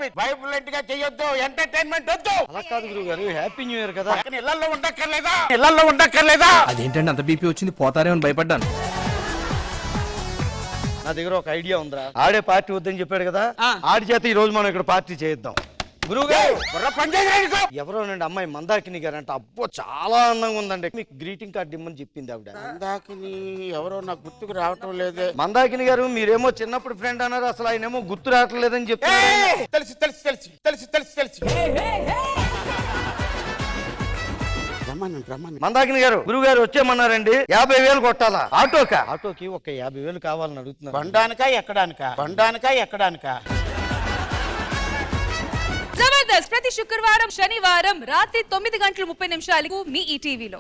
It. వైబ్లెంట్ గా చేయొద్దు, entertainment వద్దు. అలా కాదు గురువు గారు, హ్యాపీ న్యూ ఇయర్ కదా. ఇళ్లలో ఉండక్కర్లేదా? అదేంటండి అంత బీపీ వచ్చింది, పోతారేమని భయపడ్డాను. నా దగ్గర ఒక ఐడియా ఉందిరా. ఆడే పార్టీ వద్దని చెప్పాడు కదా, ఆడి చేత ఈ రోజు మనం ఇక్కడ పార్టీ చేద్దాం. గురువు గారు ఎవరోనండి అమ్మాయి మందాకిని గారు అంటే, అబ్బో చాలా అందంగా ఉందండి, మీకు గ్రీటింగ్ కార్డు ఇమ్మని చెప్పింది ఆవిడ. మందాకిని ఎవరో నాకు గుర్తుకు రావటం లేదే. మందాకిని గారు మీరేమో చిన్నప్పుడు ఫ్రెండ్ అన్నారు, అసలు ఆయన ఏమో గుర్తు రావట్లేదని చెప్తారు. తెలుసు. రమ్మని మందాకిని గారు గురువు గారు వచ్చేయమన్నారండి. 50,000 కొట్టాలా ఆటోకి ఒక 50,000 కావాలని అడుగుతున్నారు. బండానికా ఎక్కడానికా? జబర్దస్త్ ప్రతి శుక్రవారం శనివారం రాత్రి 9:30 మీ ఈటీవీలో.